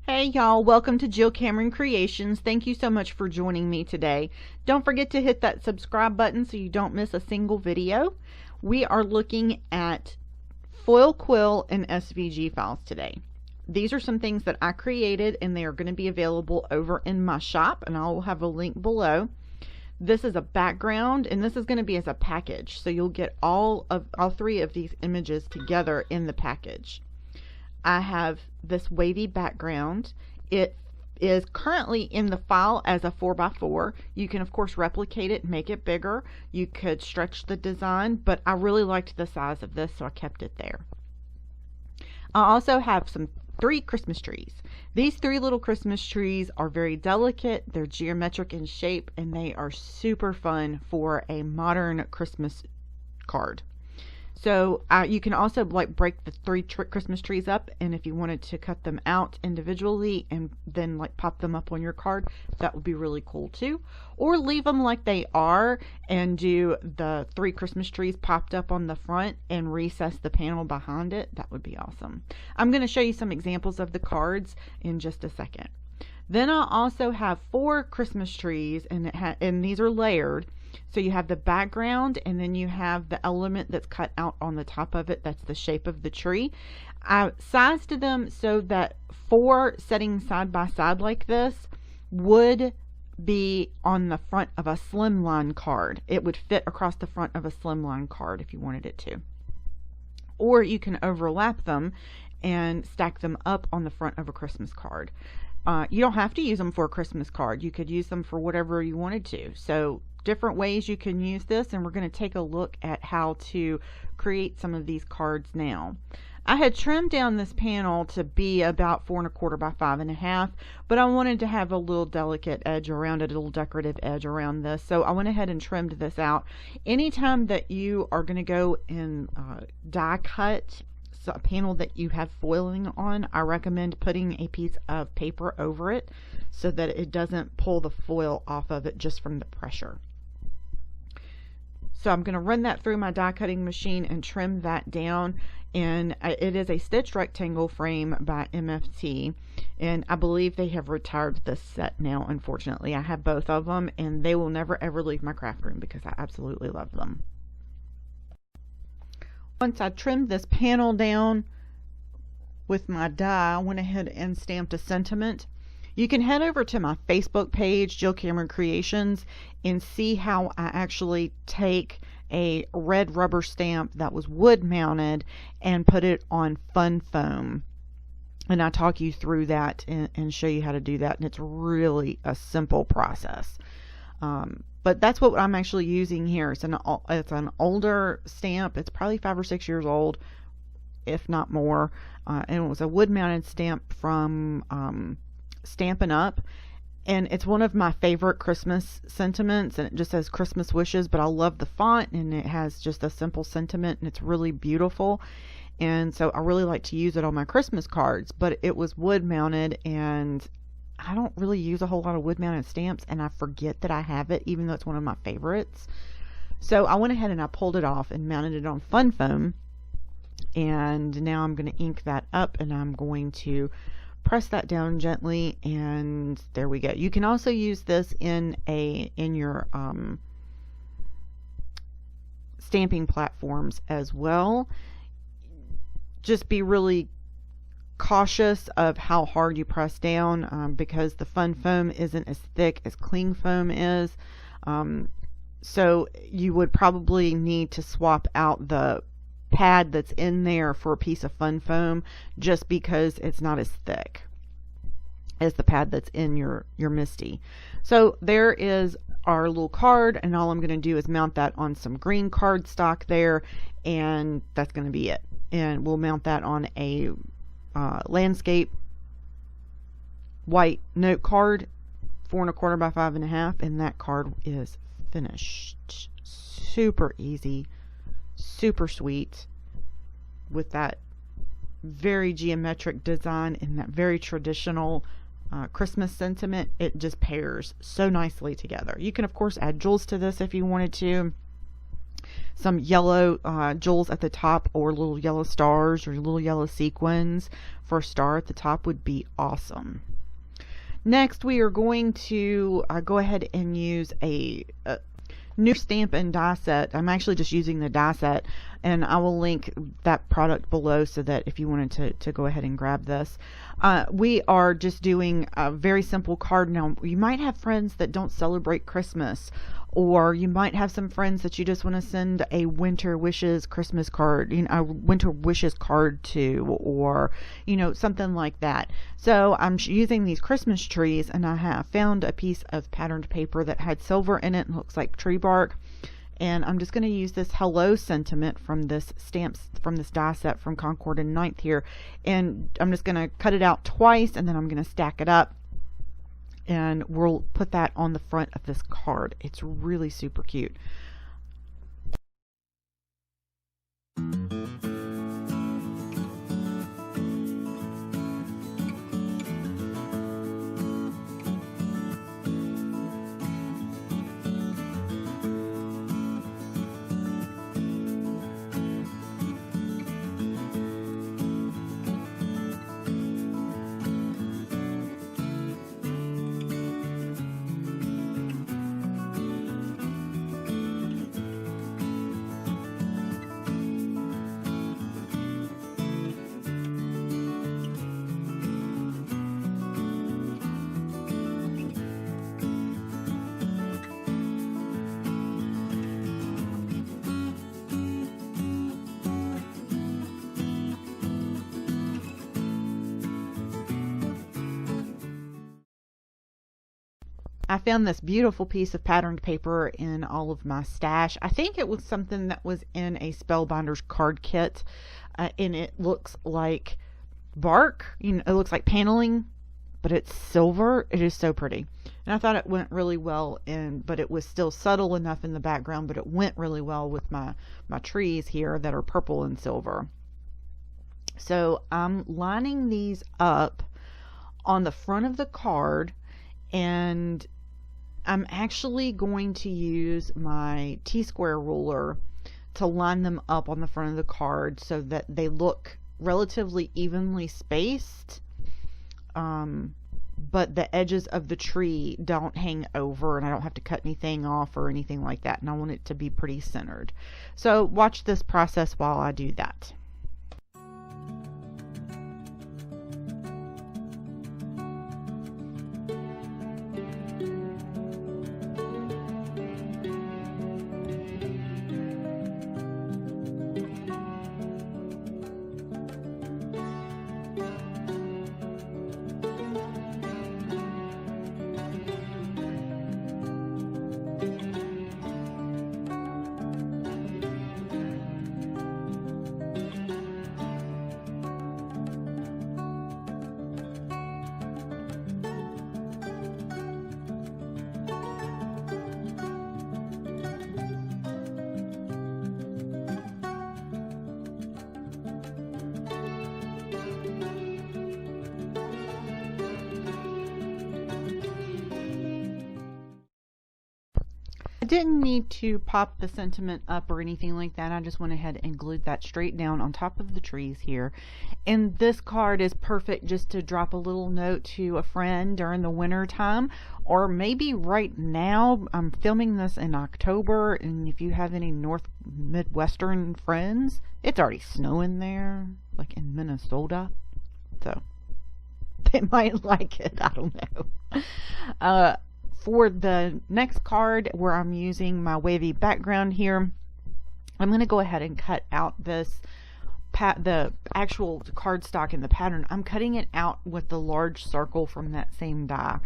Hey y'all, welcome to Jill Cameron Creations. Thank you so much for joining me today. Don't forget to hit that subscribe button so you don't miss a single video. We are looking at Foil Quill and SVG files today. These are some things that I created and they are going to be available over in my shop, and I'll have a link below. This is a background and this is going to be as a package, so you'll get all three of these images together in the package. I have this wavy background. It is currently in the file as a 4x4. You can of course replicate it, make it bigger. You could stretch the design, but I really liked the size of this, so I kept it there. I also have three Christmas trees. These three little Christmas trees are very delicate. They're geometric in shape and they are super fun for a modern Christmas card. So you can also break the three Christmas trees up, and if you wanted to cut them out individually and then pop them up on your card, that would be really cool too. Or leave them like they are and do the three Christmas trees popped up on the front and recess the panel behind it. That would be awesome. I'm going to show you some examples of the cards in just a second. Then I also have 4 Christmas trees, and these are layered. So you have the background and then you have the element that's cut out on the top of it. That's the shape of the tree. I sized them so that 4 sitting side by side like this would be on the front of a slimline card. It would fit across the front of a slimline card if you wanted it to. Or you can overlap them and stack them up on the front of a Christmas card. You don't have to use them for a Christmas card. You could use them for whatever you wanted to. So different ways you can use this, and we're going to take a look at how to create some of these cards now. I had trimmed down this panel to be about 4 1/4 by 5 1/2, but I wanted to have a little delicate edge around it, a little decorative edge around this, so I went ahead and trimmed this out. Anytime that you are going to go and die cut a panel that you have foiling on, I recommend putting a piece of paper over it so that it doesn't pull the foil off of it just from the pressure. So I'm going to run that through my die cutting machine and trim that down, and it is a stitched rectangle frame by MFT, and I believe they have retired this set now. Unfortunately, I have both of them and they will never ever leave my craft room because I absolutely love them. Once I trimmed this panel down with my die, I went ahead and stamped a sentiment. You can head over to my Facebook page, Jill Cameron Creations, and see how I actually take a red rubber stamp that was wood mounted and put it on fun foam. And I talk you through that and show you how to do that. And it's really a simple process. But that's what I'm actually using here. It's an older stamp. It's probably 5 or 6 years old, if not more. And it was a wood mounted stamp from Stampin' Up, and it's one of my favorite Christmas sentiments, and it just says Christmas wishes, but I love the font and it has just a simple sentiment and it's really beautiful, and so I really like to use it on my Christmas cards. But it was wood mounted, and I don't really use a whole lot of wood mounted stamps, and I forget that I have it even though it's one of my favorites. So I went ahead and I pulled it off and mounted it on fun foam, and now I'm going to ink that up, and I'm going to press that down gently, and there we go. You can also use this in your stamping platforms as well. Just be really cautious of how hard you press down, because the fun foam isn't as thick as cling foam is. So you would probably need to swap out the pad that's in there for a piece of fun foam, just because it's not as thick as the pad that's in your Misty. So there is our little card, and all I'm going to do is mount that on some green cardstock there, and that's going to be it. And we'll mount that on a landscape white note card, 4 1/4 by 5 1/2, and that card is finished. Super easy, super sweet, with that very geometric design and that very traditional Christmas sentiment. It just pairs so nicely together. You can of course add jewels to this if you wanted to. some yellow jewels at the top, or little yellow stars or little yellow sequins for a star at the top would be awesome. Next, we are going to go ahead and use a new stamp and die set. I'm actually just using the die set, and I will link that product below so that if you wanted to go ahead and grab this. We are just doing a very simple card. Now, you might have friends that don't celebrate Christmas, or you might have some friends that you just want to send a winter wishes Christmas card, a winter wishes card to, or something like that. So I'm using these Christmas trees, and I have found a piece of patterned paper that had silver in it and looks like tree bark. And I'm just going to use this hello sentiment from this die set from Concord and Ninth here, and I'm just going to cut it out twice, and then I'm going to stack it up, and we'll put that on the front of this card. It's really super cute. I found this beautiful piece of patterned paper in all of my stash. I think it was something that was in a Spellbinders card kit, and it looks like bark. It looks like paneling, but it's silver. It is so pretty, and I thought it went really well but it was still subtle enough in the background, but it went really well with my trees here that are purple and silver. So I'm lining these up on the front of the card, and I'm actually going to use my T-square ruler to line them up on the front of the card so that they look relatively evenly spaced, but the edges of the tree don't hang over, and I don't have to cut anything off or anything like that, and I want it to be pretty centered. So watch this process while I do that. I didn't need to pop the sentiment up or anything like that. I just went ahead and glued that straight down on top of the trees here. And this card is perfect just to drop a little note to a friend during the winter time, or maybe right now. I'm filming this in October, and if you have any Midwestern friends, it's already snowing there, like in Minnesota, so they might like it. I don't know. For the next card, where I'm using my wavy background here, I'm going to go ahead and cut out the actual cardstock in the pattern. I'm cutting it out with the large circle from that same die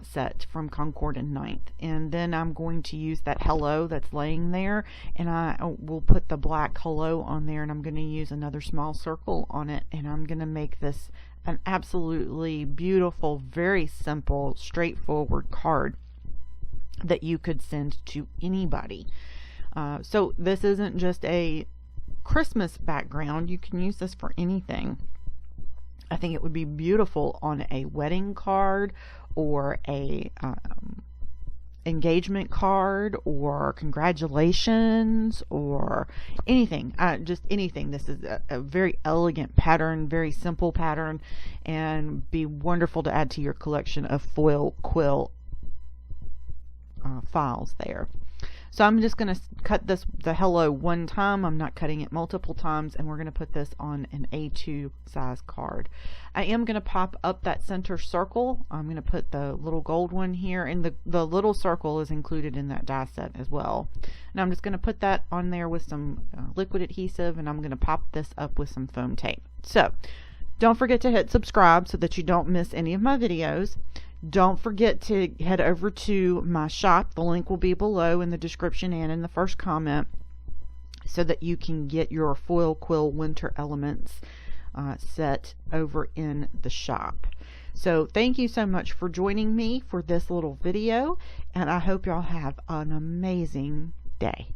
set from Concord and Ninth, and then I'm going to use that hello that's laying there, and I will put the black hello on there, and I'm going to use another small circle on it, and I'm going to make this an absolutely beautiful, very simple, straightforward card that you could send to anybody. So this isn't just a Christmas background. You can use this for anything. I think it would be beautiful on a wedding card, or engagement card or congratulations or anything, just anything. This is a very elegant pattern, very simple pattern, and be wonderful to add to your collection of foil quill files there. So I'm just going to cut the hello one time. I'm not cutting it multiple times, and we're going to put this on an A2 size card. I am going to pop up that center circle. I'm going to put the little gold one here, and the little circle is included in that die set as well. And I'm just going to put that on there with some liquid adhesive, and I'm going to pop this up with some foam tape. So don't forget to hit subscribe so that you don't miss any of my videos. Don't forget to head over to my shop. The link will be below in the description and in the first comment, so that you can get your Foil Quill Winter Elements set over in the shop. So thank you so much for joining me for this little video, and I hope y'all have an amazing day.